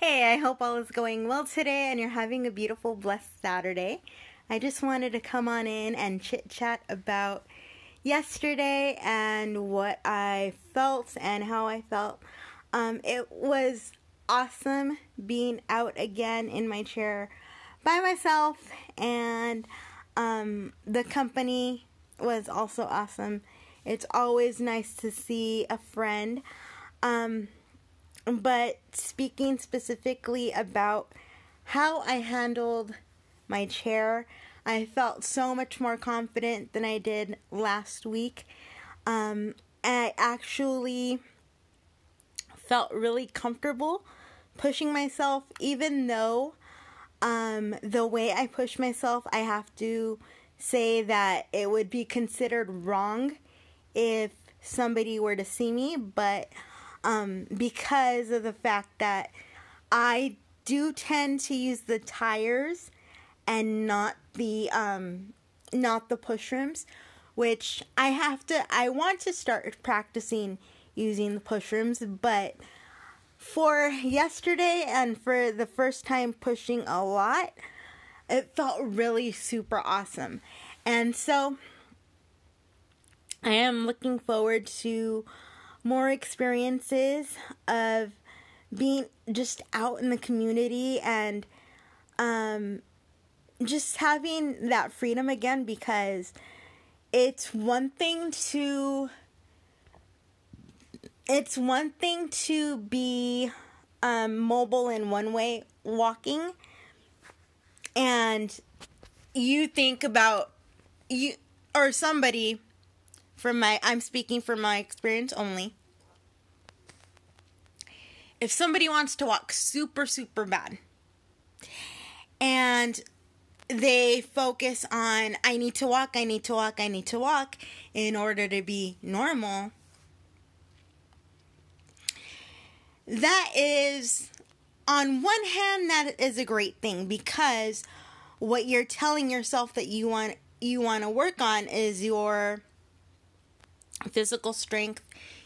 Hey, I hope all is going well today and you're having a beautiful, blessed Saturday. I just wanted to come on in and chit chat about yesterday and what I felt and how I felt. It was awesome being out again in my chair by myself, and the company was also awesome. It's always nice to see a friend. But speaking specifically about how I handled my chair, I felt so much more confident than I did last week. I actually felt really comfortable pushing myself, even though the way I push myself, I have to say that it would be considered wrong if somebody were to see me, but because of the fact that I do tend to use the tires and not the pushrooms, which I want to start practicing using the pushrooms, but for yesterday and for the first time pushing a lot, it felt really super awesome. And so I am looking forward to more experiences of being just out in the community and just having that freedom again, because it's one thing to be mobile in one way, walking, and you think about you or somebody. I'm speaking from my experience only. If somebody wants to walk super, super bad, and they focus on, I need to walk in order to be normal, that is, on one hand, that is a great thing, because what you're telling yourself that you want to work on is your physical strength.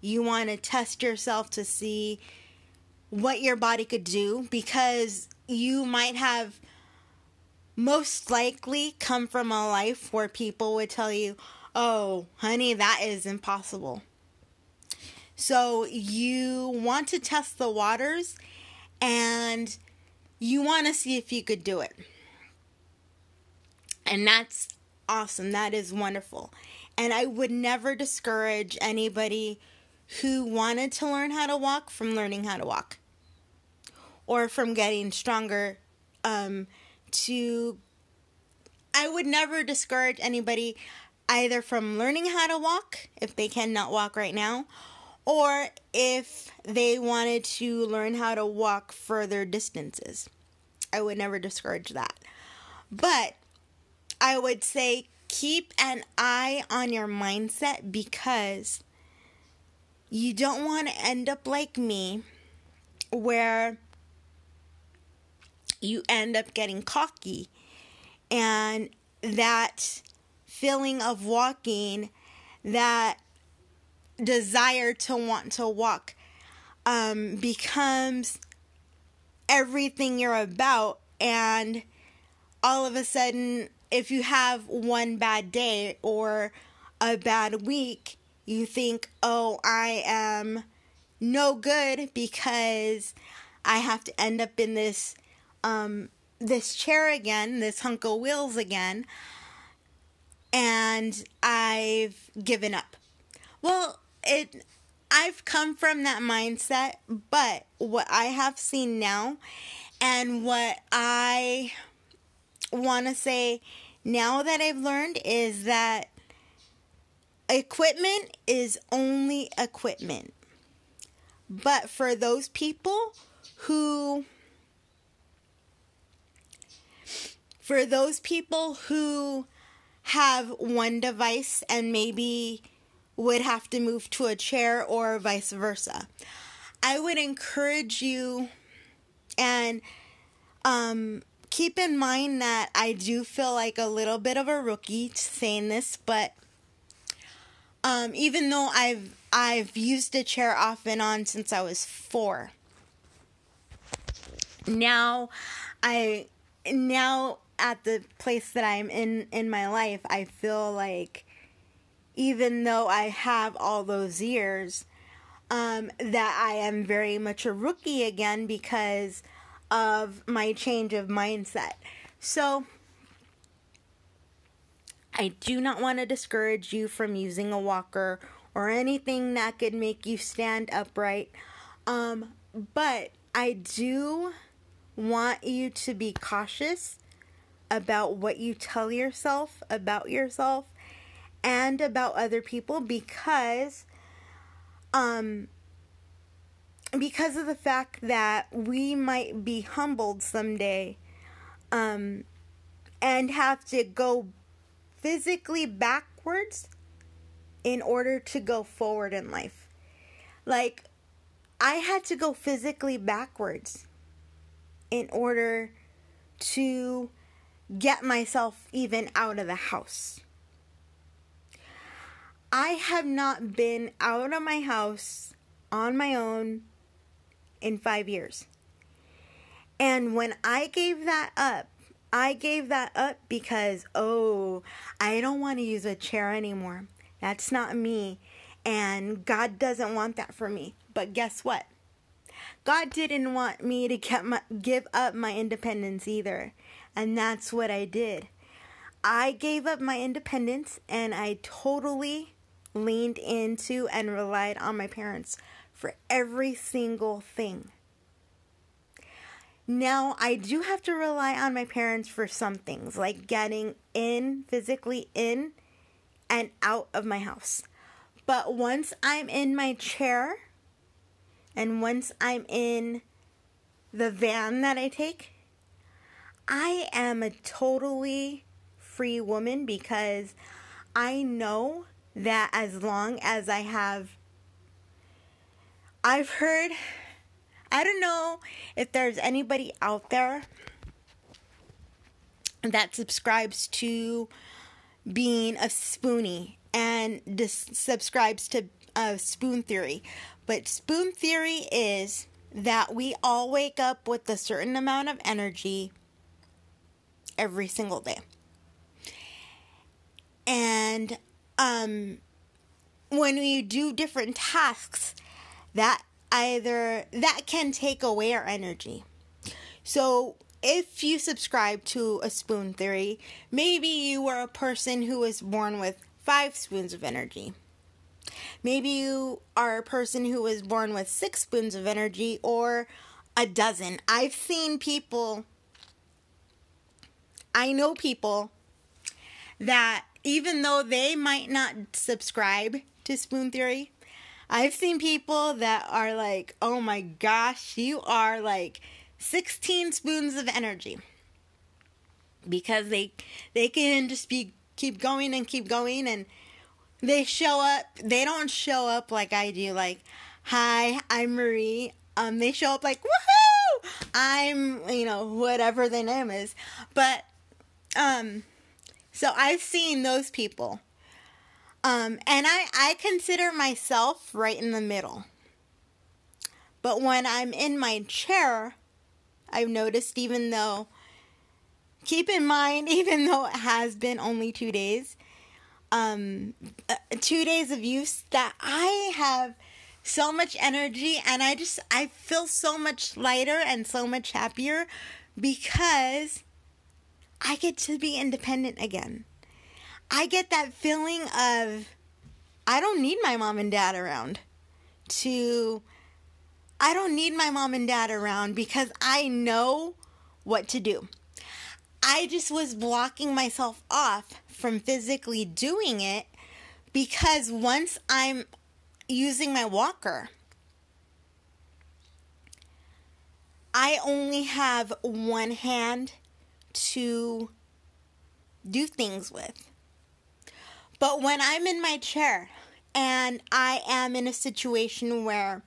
You want to test yourself to see what your body could do, because you might have most likely come from a life where people would tell you, oh, honey, that is impossible. So you want to test the waters, and you want to see if you could do it. And that's awesome. That is wonderful. And I would never discourage anybody who wanted to learn how to walk from learning how to walk, or from getting stronger. I would never discourage anybody either from learning how to walk if they cannot walk right now, or if they wanted to learn how to walk further distances. I would never discourage that. But I would say keep an eye on your mindset, because you don't want to end up like me, where you end up getting cocky, and that feeling of walking, that desire to want to walk, becomes everything you're about, and all of a sudden, if you have one bad day or a bad week, you think, oh, I am no good because I have to end up in this chair again, this hunk of wheels again, and I've given up. Well, I've come from that mindset, but what I have seen now, and what I want to say now that I've learned, is that equipment is only equipment. But for those people who have one device and maybe would have to move to a chair or vice versa, I would encourage you, and keep in mind that I do feel like a little bit of a rookie saying this, but even though I've used a chair off and on since I was 4, Now now at the place that I'm in my life, I feel like even though I have all those years, that I am very much a rookie again because of my change of mindset. So I do not want to discourage you from using a walker or anything that could make you stand upright. But I do want you to be cautious about what you tell yourself about yourself and about other people because of the fact that we might be humbled someday and have to go physically backwards in order to go forward in life. Like, I had to go physically backwards in order to get myself even out of the house. I have not been out of my house on my own in 5 years. And when I gave that up because, I don't want to use a chair anymore. That's not me. And God doesn't want that for me. But guess what? God didn't want me to give up my independence either. And that's what I did. I gave up my independence and I totally leaned into and relied on my parents for every single thing. Now, I do have to rely on my parents for some things, like getting physically in and out of my house. But once I'm in my chair, and once I'm in the van that I take, I am a totally free woman because I know that as long as I've heard, I don't know if there's anybody out there that subscribes to being a spoonie and subscribes to spoon theory. But spoon theory is that we all wake up with a certain amount of energy every single day. And when we do different tasks, that can take away our energy. So if you subscribe to a spoon theory, maybe you were a person who was born with 5 spoons of energy. Maybe you are a person who was born with 6 spoons of energy or a dozen. I know people that even though they might not subscribe to spoon theory, I've seen people that are like, oh my gosh, you are like 16 spoons of energy. Because they can just keep going and they show up. They don't show up like I do, like, hi, I'm Marie. They show up like, woohoo! I'm, whatever their name is. But, so I've seen those people. And I consider myself right in the middle. But when I'm in my chair, I've noticed keep in mind, even though it has been only 2 days, 2 days of use, that I have so much energy and I feel so much lighter and so much happier because I get to be independent again. I get that feeling of I don't need my mom and dad around because I know what to do. I just was blocking myself off from physically doing it because once I'm using my walker, I only have one hand to do things with. But when I'm in my chair and I am in a situation where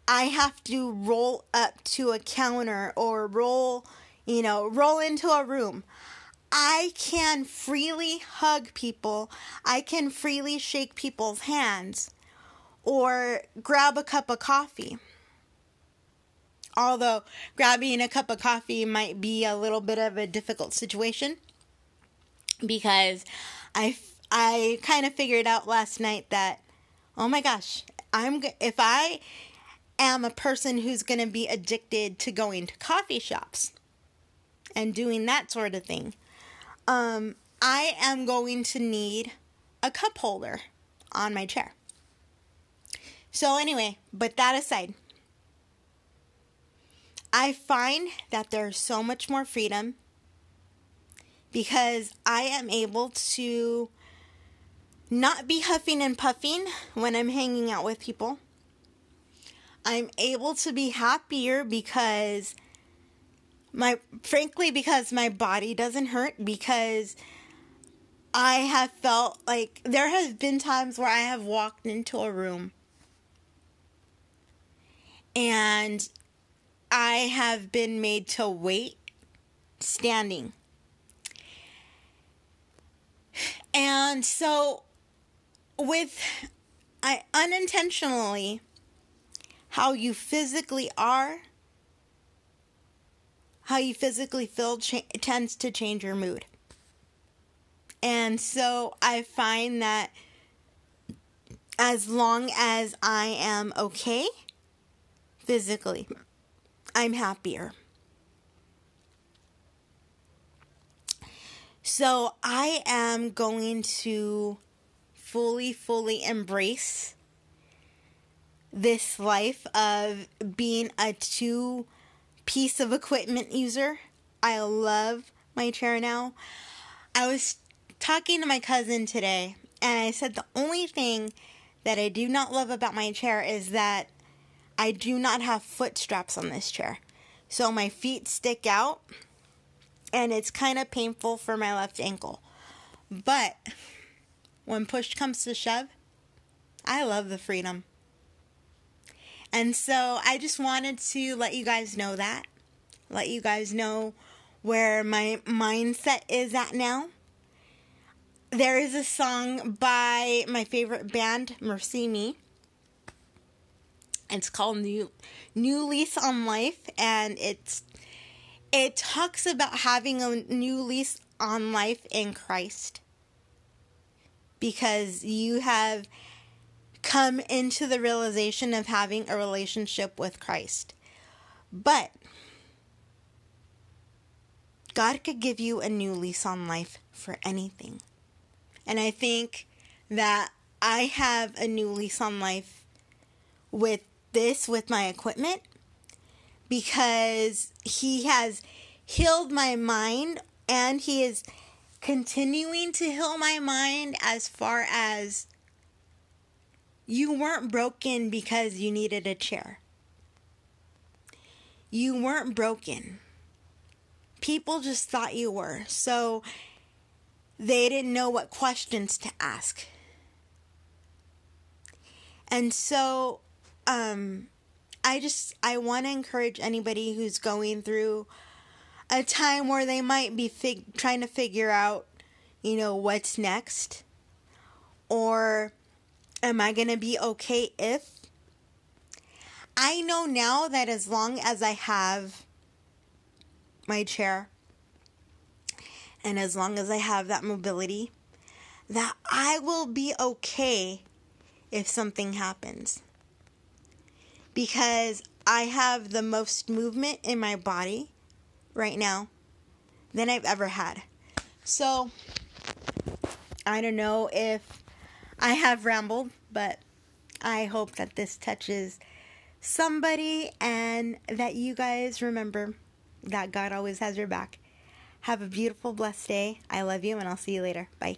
I have to roll up to a counter or roll into a room, I can freely hug people. I can freely shake people's hands or grab a cup of coffee. Although grabbing a cup of coffee might be a little bit of a difficult situation, because I kind of figured out last night that, oh my gosh, if I am a person who's going to be addicted to going to coffee shops and doing that sort of thing, I am going to need a cup holder on my chair. So anyway, but that aside, I find that there's so much more freedom because I am able to not be huffing and puffing when I'm hanging out with people. I'm able to be happier because because my body doesn't hurt, because I have felt like there have been times where I have walked into a room and I have been made to wait standing. And so unintentionally, how you physically are, how you physically feel tends to change your mood. And so I find that as long as I am okay physically, I'm happier. So I am going to fully embrace this life of being a 2-piece of equipment user. I love my chair now. I was talking to my cousin today, and I said the only thing that I do not love about my chair is that I do not have foot straps on this chair. So my feet stick out, and it's kind of painful for my left ankle. But when push comes to shove, I love the freedom. And so I just wanted to let you guys know that. Let you guys know where my mindset is at now. There is a song by my favorite band, MercyMe. It's called New Lease on Life, and it talks about having a new lease on life in Christ, because you have come into the realization of having a relationship with Christ. But God could give you a new lease on life for anything. And I think that I have a new lease on life with my equipment, because He has healed my mind, and He is continuing to heal my mind as far as you weren't broken because you needed a chair. You weren't broken. People just thought you were, so they didn't know what questions to ask. And so I want to encourage anybody who's going through a time where they might be trying to figure out, what's next, or am I going to be okay if? I know now that as long as I have my chair, and as long as I have that mobility, that I will be okay if something happens. Because I have the most movement in my body right now than I've ever had. So, I don't know if I have rambled, but I hope that this touches somebody and that you guys remember that God always has your back. Have a beautiful, blessed day. I love you, and I'll see you later. Bye.